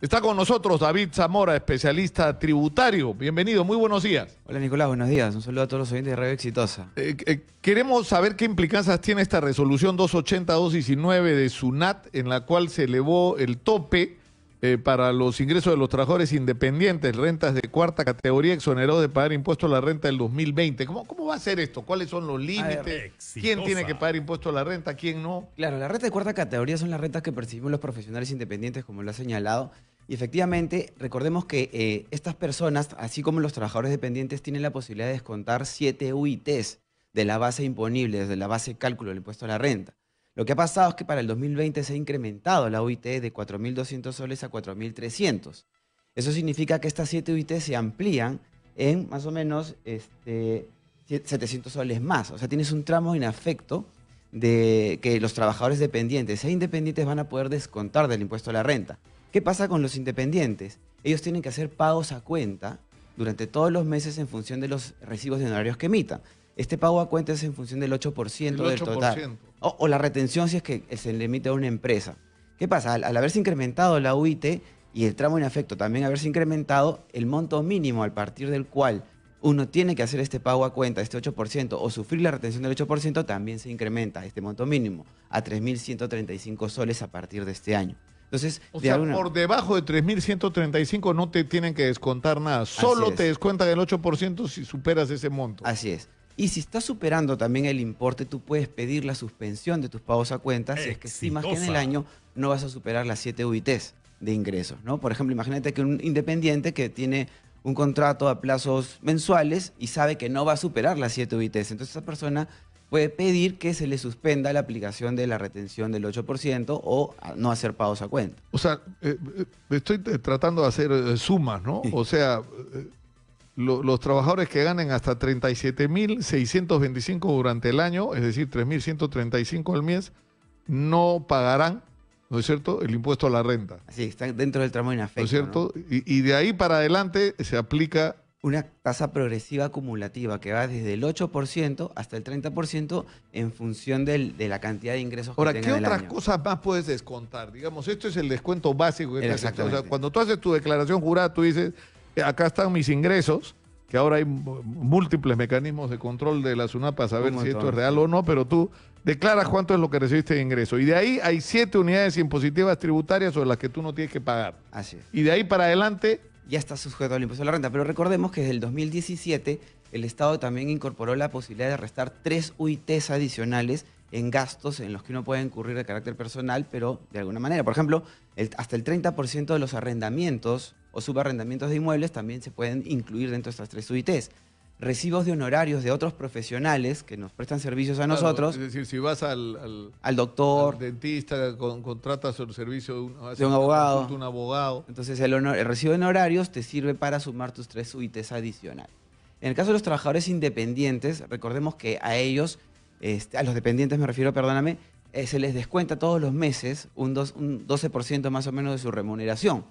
Está con nosotros David Zamora, especialista tributario. Bienvenido, muy buenos días. Hola Nicolás, buenos días. Un saludo a todos los oyentes de Radio Exitosa. Queremos saber qué implicancias tiene esta resolución 280-219 de SUNAT, en la cual se elevó el tope para los ingresos de los trabajadores independientes, rentas de cuarta categoría, exonerados de pagar impuesto a la renta del 2020. ¿Cómo va a ser esto? ¿Cuáles son los límites? ¿Quién tiene que pagar impuesto a la renta? ¿Quién no? Claro, la renta de cuarta categoría son las rentas que percibimos los profesionales independientes, como lo ha señalado. Y efectivamente, recordemos que estas personas, así como los trabajadores dependientes, tienen la posibilidad de descontar 7 UITs de la base imponible, desde la base de cálculo del impuesto a la renta. Lo que ha pasado es que para el 2020 se ha incrementado la UIT de 4.200 soles a 4.300. Eso significa que estas 7 UIT se amplían en más o menos 700 soles más. O sea, tienes un tramo inafecto de que los trabajadores dependientes e independientes van a poder descontar del impuesto a la renta. ¿Qué pasa con los independientes? Ellos tienen que hacer pagos a cuenta durante todos los meses en función de los recibos de honorarios que emitan. Este pago a cuenta es en función del 8% del total. O la retención si es que se le emite a una empresa. ¿Qué pasa? Al haberse incrementado la UIT y el tramo inafecto también haberse incrementado, el monto mínimo a partir del cual uno tiene que hacer este pago a cuenta, este 8%, o sufrir la retención del 8%, también se incrementa este monto mínimo a 3.135 soles a partir de este año. Entonces, por debajo de 3.135 no te tienen que descontar nada. Solo te descuentan el 8% si superas ese monto. Así es. Y si estás superando también el importe, tú puedes pedir la suspensión de tus pagos a cuenta si es que estimas que en el año no vas a superar las 7 UITs de ingresos, ¿no? Por ejemplo, imagínate que un independiente que tiene un contrato a plazos mensuales y sabe que no va a superar las 7 UITs. Entonces esa persona puede pedir que se le suspenda la aplicación de la retención del 8% o no hacer pagos a cuenta. O sea, estoy tratando de hacer sumas, ¿no? O sea, los trabajadores que ganen hasta 37.625 durante el año, es decir, 3.135 al mes, no pagarán, ¿no es cierto?, el impuesto a la renta. Así, está dentro del tramo inafecto. ¿No es cierto? ¿No? Y de ahí para adelante se aplica una tasa progresiva acumulativa que va desde el 8% hasta el 30% en función de la cantidad de ingresos que tenga en el año. Ahora, ¿qué otras cosas más puedes descontar? Digamos, esto es el descuento básico. Exactamente. O sea, cuando tú haces tu declaración jurada, tú dices, acá están mis ingresos, que ahora hay múltiples mecanismos de control de la SUNAT para saber si esto es real o no, pero tú declaras cuánto es lo que recibiste de ingreso. Y de ahí hay 7 unidades impositivas tributarias sobre las que tú no tienes que pagar. Así es. Y de ahí para adelante ya está sujeto al impuesto a la renta. Pero recordemos que desde el 2017 el Estado también incorporó la posibilidad de restar 3 UITs adicionales en gastos en los que uno puede incurrir de carácter personal, pero de alguna manera. Por ejemplo, hasta el 30% de los arrendamientos o subarrendamientos de inmuebles también se pueden incluir dentro de estas 3 UITs. Recibos de honorarios de otros profesionales que nos prestan servicios a nosotros. Es decir, si vas al doctor, al dentista, contratas el servicio de un abogado. Un abogado. Entonces el recibo de honorarios te sirve para sumar tus 3 UITs adicionales. En el caso de los trabajadores independientes, recordemos que a ellos, a los dependientes me refiero, perdóname, se les descuenta todos los meses un 12% más o menos de su remuneración.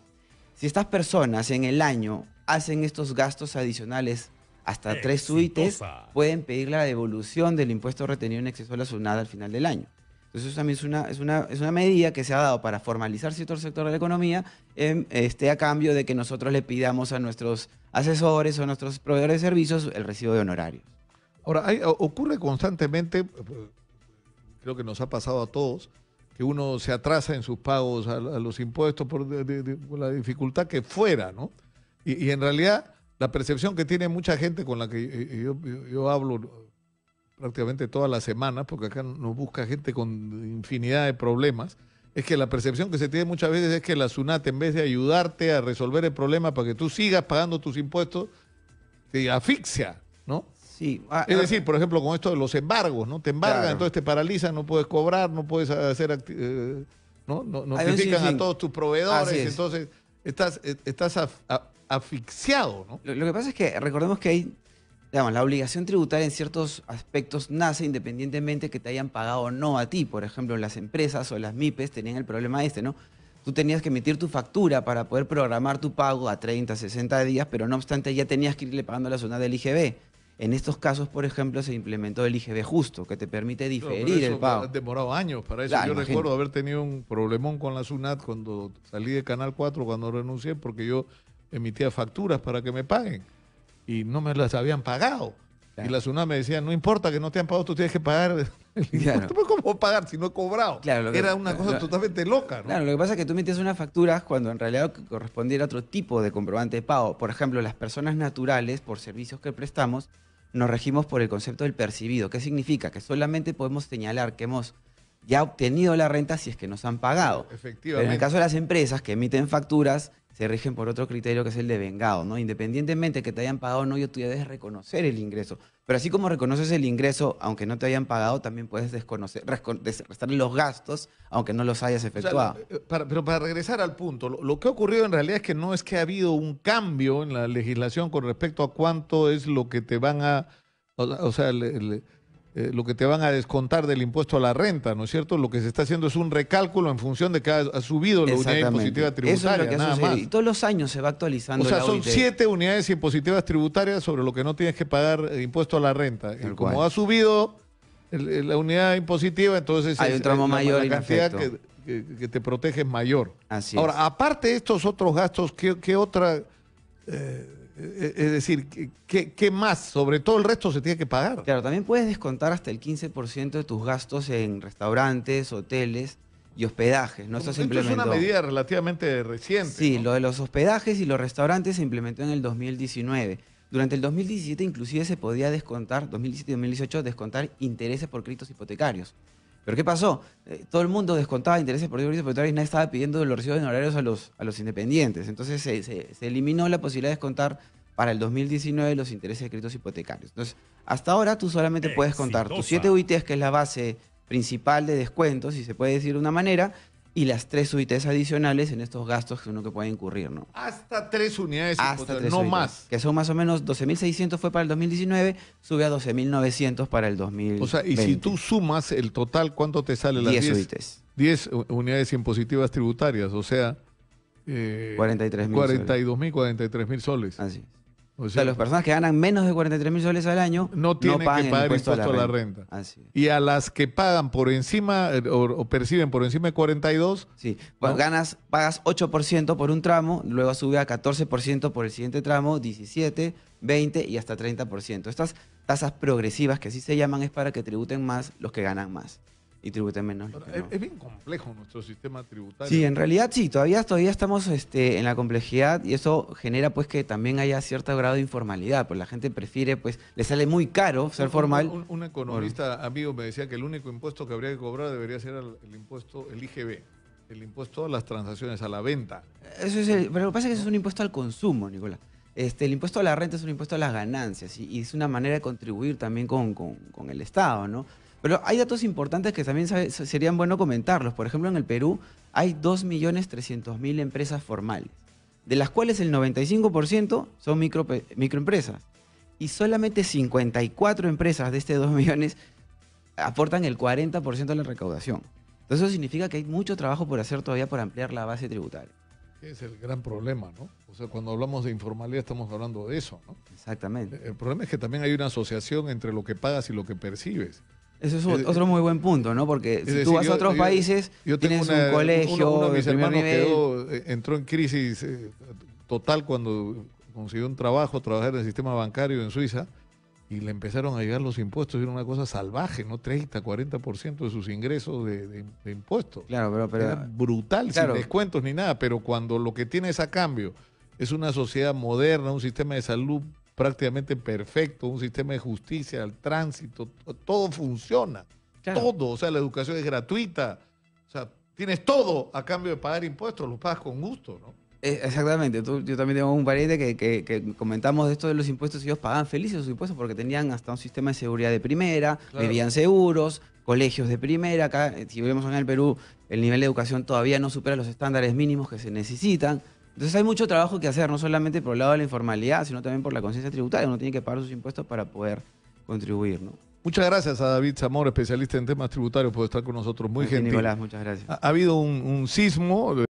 Si estas personas en el año hacen estos gastos adicionales hasta 3 UITs, pueden pedir la devolución del impuesto retenido en exceso a la SUNAT al final del año. Entonces eso también es una medida que se ha dado para formalizar cierto sector de la economía a cambio de que nosotros le pidamos a nuestros asesores o a nuestros proveedores de servicios el recibo de honorarios. Ahora, ocurre constantemente, creo que nos ha pasado a todos, que uno se atrasa en sus pagos a los impuestos por la dificultad que fuera, ¿no? Y en realidad la percepción que tiene mucha gente con la que yo hablo prácticamente todas las semanas, porque acá nos busca gente con infinidad de problemas, es que la percepción que se tiene muchas veces es que la SUNAT, en vez de ayudarte a resolver el problema para que tú sigas pagando tus impuestos, te asfixia, ¿no? Sí. Es decir, por ejemplo, con esto de los embargos, ¿no? Te embargan, claro. Entonces te paralizan, no puedes cobrar, no puedes hacer ¿no? Notifican a todos tus proveedores, entonces estás asfixiado, ¿no? Lo que pasa es que recordemos que hay, digamos, la obligación tributaria en ciertos aspectos nace independientemente que te hayan pagado o no a ti. Por ejemplo, las empresas o las MIPES tenían el problema ¿no? Tú tenías que emitir tu factura para poder programar tu pago a 30, 60 días, pero no obstante ya tenías que irle pagando a la SUNAT del IGB. En estos casos, por ejemplo, se implementó el IGB justo, que te permite Claro, pero diferir el eso pago. ha demorado años para eso. Claro, Yo imagínate. recuerdo haber tenido un problemón con la SUNAT cuando salí de Canal 4, cuando renuncié, porque yo emitía facturas para que me paguen y no me las habían pagado. Claro. Y la SUNAT me decía, no importa que no te han pagado, tú tienes que pagar el Claro. impuesto. Pero ¿cómo pagar si no he cobrado? Claro, Era una cosa totalmente loca, ¿no? Claro, lo que pasa es que tú metías unas facturas cuando en realidad lo que correspondía era otro tipo de comprobante de pago. Por ejemplo, las personas naturales, por servicios que prestamos, nos regimos por el concepto del percibido. ¿Qué significa? Que solamente podemos señalar que hemos ya obtenido la renta si es que nos han pagado. Pero en Efectivamente. el caso de las empresas que emiten facturas, se rigen por otro criterio que es el de vengado, ¿no? Independientemente que te hayan pagado o no, tú ya debes reconocer el ingreso. Pero así como reconoces el ingreso, aunque no te hayan pagado, también puedes restarle los gastos, aunque no los hayas O sea, efectuado. pero para regresar al punto, lo que ha ocurrido en realidad es que no es que ha habido un cambio en la legislación con respecto a cuánto es lo que te van a, o sea, lo que te van a descontar del impuesto a la renta, ¿no es cierto? Lo que se está haciendo es un recálculo en función de que ha subido la unidad impositiva Eso tributaria, es lo que ha nada sucedido. más. Y todos los años se va actualizando O sea, la son OIT. 7 unidades impositivas tributarias sobre lo que no tienes que pagar impuesto a la renta. Tal Y como cual. ha subido la unidad impositiva, entonces Hay un tramo mayor la cantidad inefecto. que te protege es mayor. Así Ahora, es. aparte de estos otros gastos, ¿qué otra? Es decir, ¿qué más? Sobre todo el resto se tiene que pagar. Claro, también puedes descontar hasta el 15% de tus gastos en restaurantes, hoteles y hospedajes, ¿no? Esto se Esto es una implementó. medida relativamente reciente. Sí, ¿no? lo de los hospedajes y los restaurantes se implementó en el 2019. Durante el 2017 inclusive se podía descontar, 2017 y 2018, descontar intereses por créditos hipotecarios. ¿Pero qué pasó? Todo el mundo descontaba intereses por créditos hipotecarios y nadie estaba pidiendo los recibos de honorarios a los independientes. Entonces se eliminó la posibilidad de descontar para el 2019 los intereses de créditos hipotecarios. Entonces, hasta ahora tú solamente puedes contar tus 7 UITs, que es la base principal de descuentos, si se puede decir de una manera, y las 3 UITs adicionales en estos gastos que uno que puede incurrir, ¿no? Hasta 3 unidades Hasta hipotecarias, 3 no UITs, más. que son más o menos 12.600 fue para el 2019, sube a 12.900 para el 2020. O sea, y si tú sumas el total, ¿cuánto te sale las 10 10? UITs. 10 unidades impositivas tributarias, o sea, 43.000 43.000 soles. Así es. O O sea, las personas que ganan menos de 43.000 soles al año no tienen que pagan el pagar impuesto impuesto a la renta. Así es. Y a las que pagan por encima o perciben por encima de 42, Sí, ¿no? pagas 8% por un tramo, luego sube a 14% por el siguiente tramo, 17, 20 y hasta 30%. Estas tasas progresivas, que así se llaman, es para que tributen más los que ganan más y tributen menos los que no. es bien complejo nuestro sistema tributario. Sí, en realidad sí, todavía estamos en la complejidad y eso genera pues que también haya cierto grado de informalidad, pues la gente prefiere, pues le sale muy caro ser formal. Un economista amigo me decía que el único impuesto que habría que cobrar debería ser el impuesto, el IGB, el impuesto a las transacciones, a la venta. Pero lo que pasa es que eso es un impuesto al consumo, Nicolás. El impuesto a la renta es un impuesto a las ganancias y es una manera de contribuir también con el Estado, ¿no? Pero hay datos importantes que también serían bueno comentarlos. Por ejemplo, en el Perú hay 2.300.000 empresas formales, de las cuales el 95% son microempresas. Y solamente 54 empresas de este 2 millones aportan el 40% de la recaudación. Entonces eso significa que hay mucho trabajo por hacer todavía por ampliar la base tributaria. Es el gran problema, ¿no? O sea, cuando hablamos de informalidad estamos hablando de eso, ¿no? Exactamente. El problema es que también hay una asociación entre lo que pagas y lo que percibes. Eso es otro muy buen punto, ¿no? Porque si decir, tú vas a otros países, yo tengo tienes un colegio uno de de mis primer hermanos nivel. entró en crisis total cuando consiguió un trabajo, trabajar en el sistema bancario en Suiza, y le empezaron a llegar los impuestos, y era una cosa salvaje, ¿no? 30, 40% de sus ingresos de impuestos. Claro, pero Era brutal, claro. sin descuentos ni nada, pero cuando lo que tienes a cambio es una sociedad moderna, un sistema de salud prácticamente perfecto, un sistema de justicia, el tránsito, todo funciona, Claro. todo, o sea, la educación es gratuita, o sea, tienes todo a cambio de pagar impuestos, lo pagas con gusto, ¿no? Exactamente, yo también tengo un pariente que comentamos de esto de los impuestos y ellos pagaban felices sus impuestos porque tenían hasta un sistema de seguridad de primera, Claro. vivían seguros, colegios de primera. Acá, si vemos en el Perú, el nivel de educación todavía no supera los estándares mínimos que se necesitan. Entonces hay mucho trabajo que hacer, no solamente por el lado de la informalidad, sino también por la conciencia tributaria. Uno tiene que pagar sus impuestos para poder contribuir, ¿no? Muchas gracias a David Zamora, especialista en temas tributarios, por estar con nosotros. Muy A ti, gentil. Nicolás, muchas gracias. Ha habido un sismo.